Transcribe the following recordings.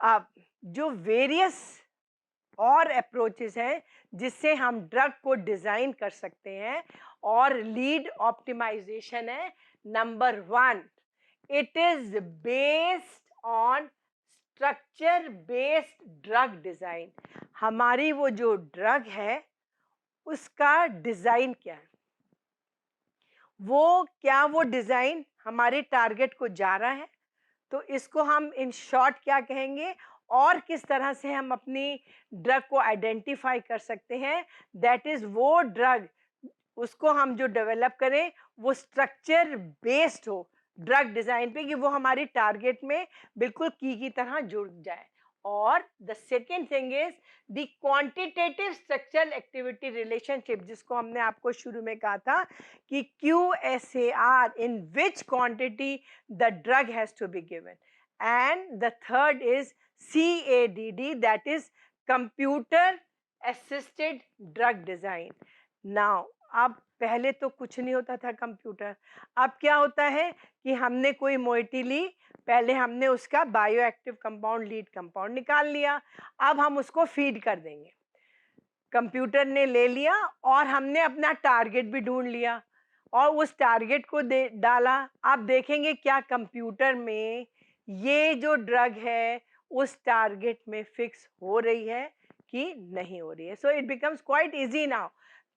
अब जो वेरियस और अप्रोचेस हैं जिससे हम ड्रग को डिजाइन कर सकते हैं, और लीड ऑप्टिमाइजेशन है number 1. It is based on structure based drug design. हमारी वो जो ड्रग है उसका डिजाइन क्या है, वो डिजाइन हमारे टारगेट को जा रहा है, तो इसको हम इन शॉर्ट क्या कहेंगे, और किस तरह से हम अपनी ड्रग को आइडेंटिफाई कर सकते हैं. दैट इज वो ड्रग, उसको हम जो डेवलप करें वो स्ट्रक्चर बेस्ड हो ड्रग डिजाइन पे, कि वो हमारी टारगेट में बिल्कुल की तरह जुड़ जाए. और the second thing is the quantitative structural activity relationship, जिसको हमने आपको शुरू में कहा था कि QSAR, in which quantity the drug has to be given. And the third is CADD, that is computer assisted drug design. Now अब पहले तो कुछ नहीं होता था कंप्यूटर, अब क्या होता है कि हमने कोई मोइटी ली, पहले हमने उसका bio active compound lead compound निकाल लिया, अब हम उसको फीड कर देंगे. कंप्यूटर ने ले लिया और हमने अपना टारगेट भी ढूंढ लिया और उस टारगेट को डाला. आप देखेंगे क्या कंप्यूटर में ये जो ड्रग है उस टारगेट में फिक्स हो रही है कि नहीं हो रही है. So it becomes quite easy now.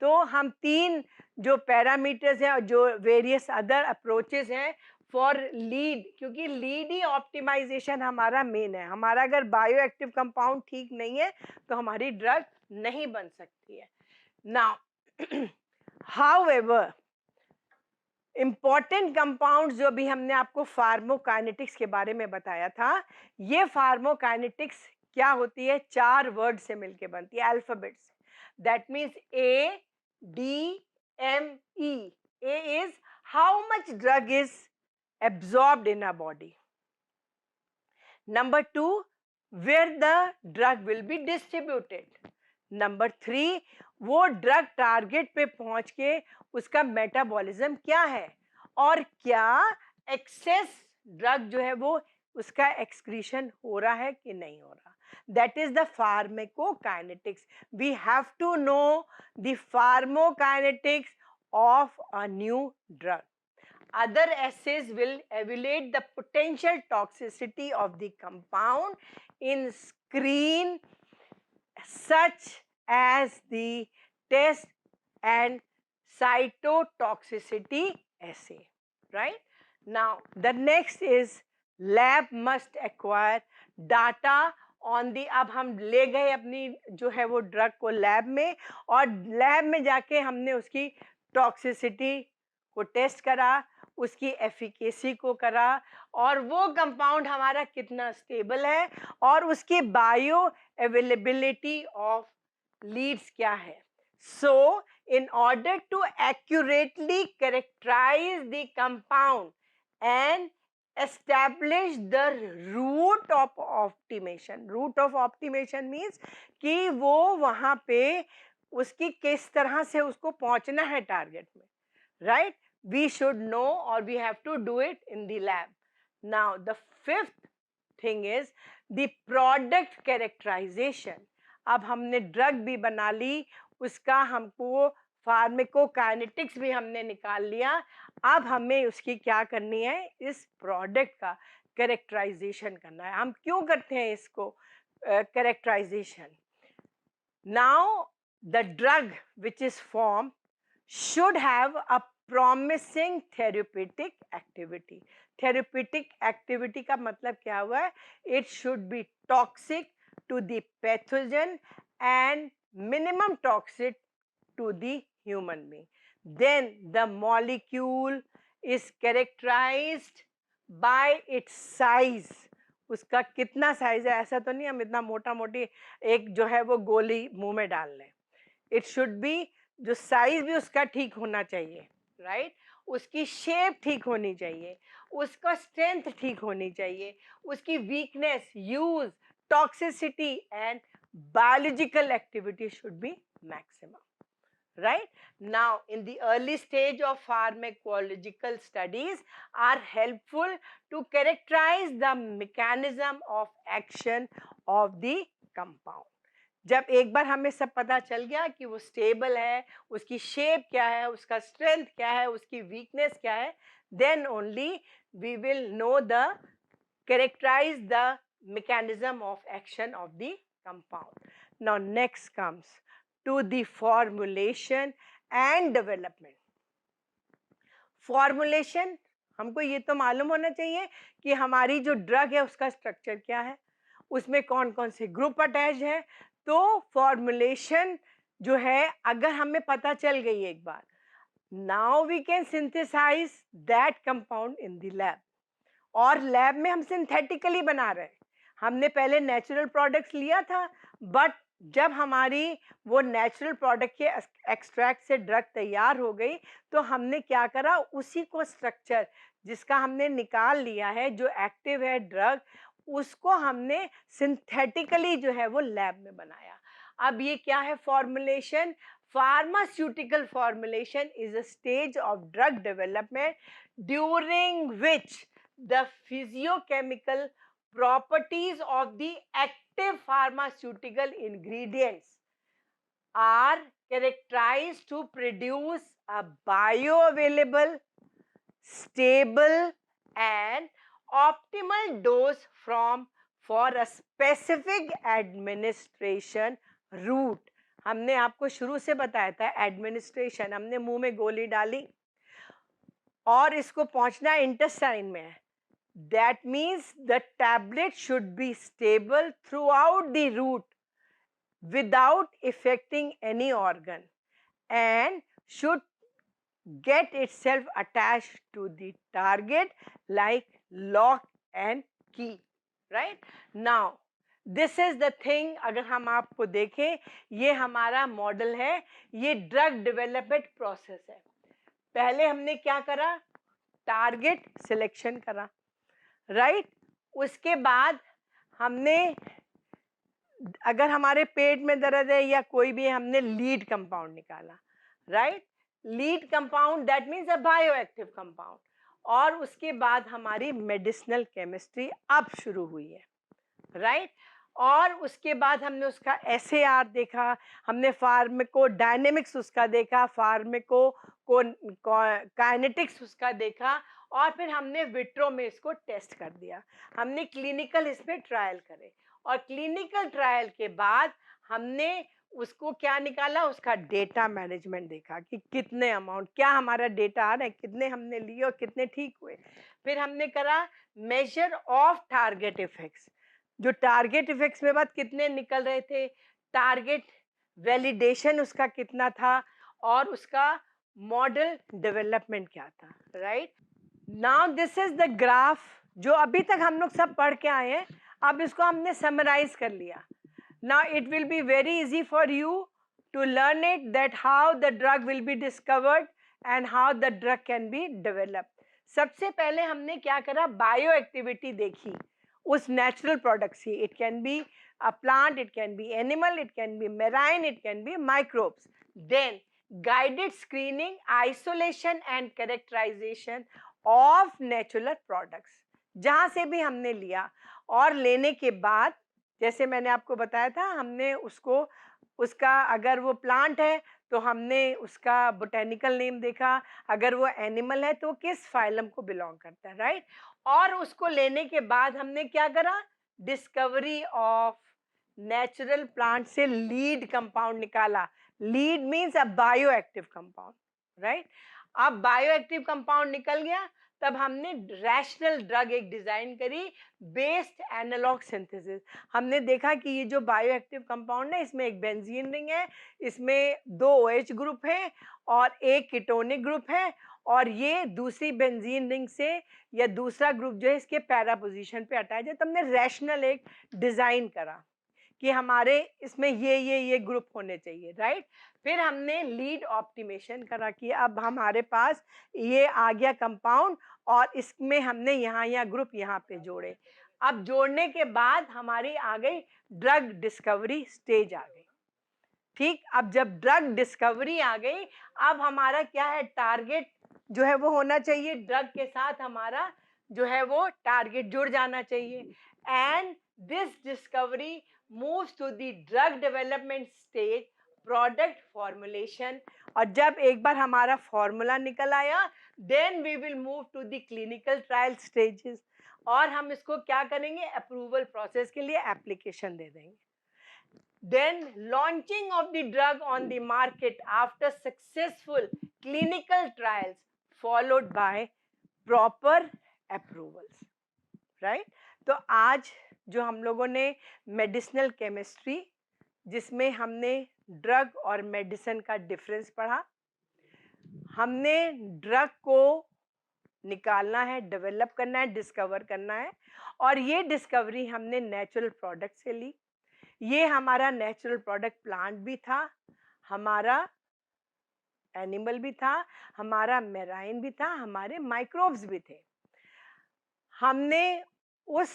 तो हम 3 जो पैरामीटर्स हैं और जो वेरियस अदर अप्रोचेस हैं फॉर लीड, क्योंकि लीड ही ऑप्टिमाइजेशन हमारा मेन है. हमारा अगर बायो एक्टिव कंपाउंड ठीक नहीं है तो हमारी ड्रग नहीं बन सकती है. नाउ हाउएवर इंपॉर्टेंट कंपाउंड्स जो भी हमने आपको फार्मोकाइनेटिक्स के बारे में बताया था, ये फार्मोकाइनेटिक्स क्या होती है, 4 वर्ड से मिलके बनती है, alphabets. That means ADME. A is how much drug is absorbed in our body. Number 2, where the drug will be distributed. Number 3, वो ड्रग टारगेट पे पहुंच के उसका मेटाबॉलिज्म क्या है, और क्या एक्सेस ड्रग जो है वो उसका एक्सक्रीशन हो रहा है कि नहीं हो रहा. That is the pharmacokinetics. We have to know the pharmacokinetics of a new drug. Other assays will evaluate the potential toxicity of the compound in screen, such as the test and cytotoxicity assay. Right? Now, the next is lab must acquire data on the. अब हम ले गए अपनी जो है वो drug को lab में, और लैब में जाके हमने उसकी टॉक्सिसिटी को टेस्ट करा, उसकी एफिकेसी को करा, और वो कंपाउंड हमारा कितना स्टेबल है, और उसकी बायो अवेलेबिलिटी ऑफ लीड्स क्या है. सो in order to accurately characterize the compound and establish the route of optimization. Route of optimization means कि वो वहाँ पे उसकी किस तरह से उसको पहुँचना है टारगेट में, right? We should know, or we have to do it in the lab. Now, the fifth thing is the product characterization. अब हमने ड्रग भी बना ली, उसका हमको फार्माकोकाइनेटिक्स भी हमने निकाल लिया, अब हमें उसकी क्या करनी है, इस प्रोडक्ट का कैरेक्टराइजेशन करना है. हम क्यों करते हैं इसको characterization? Now the drug which is form should have a promising therapeutic activity. Therapeutic activity का मतलब क्या हुआ है? It should be toxic to the pathogen and minimum toxic to the human being. Then the molecule is characterized by its size. उसका कितना size है, ऐसा तो नहीं हम इतना मोटा मोटी एक जो है वो गोली मुंह में डाल लें. It should be, जो साइज भी उसका ठीक होना चाहिए, राइट? उसकी शेप ठीक होनी चाहिए, उसका स्ट्रेंथ ठीक होनी चाहिए, उसकी weakness, use, toxicity and biological activity should be maximum. right? Now, in the early stage of pharmacological studies are helpful to characterize the mechanism of action of the compound. जब एक बार हमें सब पता चल गया कि वो स्टेबल है, उसकी शेप क्या है, उसका स्ट्रेंथ क्या है, उसकी वीकनेस क्या है, then only we will know the characterize the mechanism of action of the compound. Now next comes to the formulation and development. Formulation, हमको ये तो मालूम होना चाहिए कि हमारी जो ड्रग है उसका स्ट्रक्चर क्या है, उसमें कौन कौन से ग्रुप अटैच है. तो फॉर्मुलेशन जो है अगर हमें पता चल गई एक बार, now we can synthesize that compound in the lab. और लैब में हम सिंथेटिकली बना रहे हैं. हमने पहले नेचुरल प्रोडक्ट्स लिया था, बट जब हमारी वो नेचुरल प्रोडक्ट के एक्सट्रैक्ट से ड्रग तैयार हो गई, तो हमने क्या करा, उसी को स्ट्रक्चर जिसका हमने निकाल लिया है, जो एक्टिव है ड्रग, उसको हमने सिंथेटिकली जो है वो लैब में बनाया. अब ये क्या है formulation? Pharmaceutical formulation is a stage of drug development during which the physiochemical properties of the active pharmaceutical ingredients are characterized to produce a bioavailable, stable and optimal dose for a specific administration route. हमने आपको शुरू से बताया था administration, हमने मुंह में गोली डाली और इसको पहुंचना इंटेस्टाइन में है. That means the tablet should be stable throughout the route without affecting any organ and should get itself attached to the target like lock and key, right? Now, this is the thing. अगर हम आपको देखें, ये हमारा model है, ये drug development process है. पहले हमने क्या करा, टारगेट सिलेक्शन करा, राइट? उसके बाद हमने, अगर हमारे पेट में दर्द है या कोई भी, हमने लीड कंपाउंड निकाला, right? Lead compound that means a bioactive compound. और उसके बाद हमारी मेडिसिनल केमिस्ट्री अब शुरू हुई है, राइट? और उसके बाद हमने उसका एसएआर देखा, हमने फार्मेको डायनेमिक्स उसका देखा, फार्मेको को काइनेटिक्स उसका देखा, और फिर हमने विट्रो में इसको टेस्ट कर दिया. हमने क्लिनिकल इसमें ट्रायल करे, और क्लिनिकल ट्रायल के बाद हमने उसको क्या निकाला, उसका डेटा मैनेजमेंट देखा कि कितने अमाउंट, क्या हमारा डेटा आ रहा है, कितने हमने लिए और कितने ठीक हुए. फिर हमने करा मेजर ऑफ टारगेट इफेक्ट्स, जो टारगेट इफेक्ट्स में बाद कितने निकल रहे थे, टारगेट वैलिडेशन उसका कितना था, और उसका मॉडल डेवलपमेंट क्या था, right? Now this is the graph जो अभी तक हम लोग सब पढ़ के आए हैं. अब इसको हमने समराइज कर लिया. Now it will be very easy for you to learn it that how the drug will be discovered and how the drug can be developed. सबसे पहले हमने क्या करा, बायो एक्टिविटी देखी उस नेचुरल प्रोडक्ट्स की. It can be a plant, it can be animal, it can be marine, it can be microbes. Then guided screening, isolation and characterization of natural products, जहाँ से भी हमने लिया. और लेने के बाद जैसे मैंने आपको बताया था, हमने उसको, उसका अगर वो प्लांट है तो हमने उसका बोटेनिकल नेम देखा, अगर वो एनिमल है तो किस फाइलम को बिलोंग करता है, राइट? और उसको लेने के बाद हमने क्या करा, डिस्कवरी ऑफ नेचुरल प्लांट से लीड कंपाउंड निकाला. लीड मीन्स अ बायोएक्टिव कंपाउंड, राइट? अब बायोएक्टिव कंपाउंड निकल गया, तब हमने रैशनल ड्रग एक डिजाइन करी बेस्ड एनालॉग सिंथेसिस. हमने देखा कि ये जो बायोएक्टिव कंपाउंड है, इसमें एक बेंजीन रिंग है, इसमें 2 OH ग्रुप है और एक कीटोनिक ग्रुप है, और ये दूसरी बेंजीन रिंग से या दूसरा ग्रुप जो है इसके पैरा पोजीशन पे अटैच है. तो हमने रैशनल एक डिजाइन करा कि हमारे इसमें ये ग्रुप होने चाहिए, राइट? फिर हमने लीड ऑप्टिमेशन करा कि अब हमारे पास ये आ गया कंपाउंड, और इसमें हमने यहाँ ग्रुप यहाँ पे जोड़े. अब जोड़ने के बाद हमारी आ गई ड्रग डिस्कवरी स्टेज आ गई, ठीक, अब जब ड्रग डिस्कवरी आ गई, अब हमारा क्या है, टारगेट जो है वो होना चाहिए, ड्रग के साथ हमारा जो है वो टारगेट जुड़ जाना चाहिए। And this discovery moves to the drug development stage, product formulation. और जब एक बार हमारा फॉर्मूला निकल आया, then we will move to the clinical trial stages, और हम इसको क्या करेंगे, अप्रूवल प्रोसेस के लिए एप्लीकेशन दे देंगे। Then launching of the drug on the market after successful clinical trials followed by proper approvals, right? तो आज जो हम लोगों ने मेडिसिनल केमिस्ट्री, जिसमें हमने ड्रग और मेडिसिन का डिफरेंस पढ़ा, हमने ड्रग को निकालना है, डेवलप करना है, डिस्कवर करना है, और ये डिस्कवरी हमने नेचुरल प्रोडक्ट से ली। ये हमारा नेचुरल प्रोडक्ट प्लांट भी था, हमारा एनिमल भी था, हमारा मेराइन भी था, हमारे माइक्रोब्स भी थे। हमने उस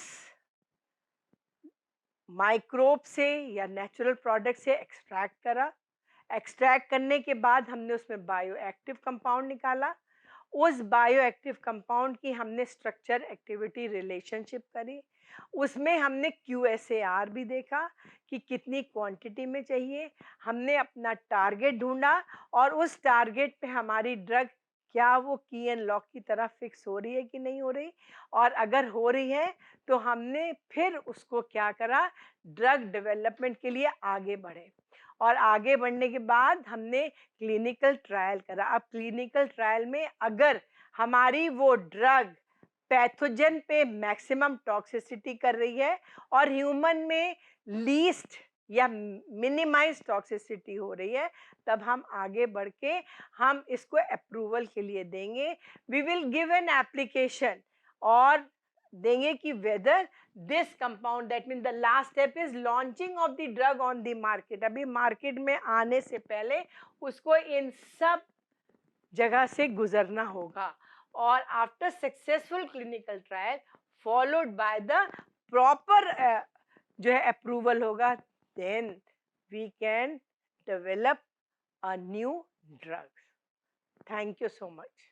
माइक्रोब से या नेचुरल प्रोडक्ट से एक्सट्रैक्ट करा, एक्सट्रैक्ट करने के बाद हमने उसमें बायो एक्टिव कंपाउंड निकाला, उस बायो एक्टिव कंपाउंड की हमने स्ट्रक्चर एक्टिविटी रिलेशनशिप करी, उसमें हमने QSAR भी देखा कि कितनी क्वांटिटी में चाहिए, हमने अपना टारगेट ढूंढा, और उस टारगेट पे हमारी ड्रग क्या वो की एंड लॉक की तरह फिक्स हो रही है कि नहीं हो रही, और अगर हो रही है तो हमने फिर उसको क्या करा, ड्रग डेवलपमेंट के लिए आगे बढ़े, और आगे बढ़ने के बाद हमने क्लिनिकल ट्रायल करा। अब क्लिनिकल ट्रायल में अगर हमारी वो ड्रग पैथोजन पे मैक्सिमम टॉक्सिसिटी कर रही है और ह्यूमन में लीस्ट या मिनिमाइज टॉक्सिसिटी हो रही है, तब हम आगे बढ़ के हम इसको अप्रूवल के लिए देंगे। We will give an application और देंगे कि whether this compound, that mean the last step is launching of the drug on the market. अभी मार्केट में आने से पहले उसको इन सब जगह से गुजरना होगा, और after successful clinical trial followed by the proper जो है अप्रूवल होगा, then we can develop a new drug. Thank you so much.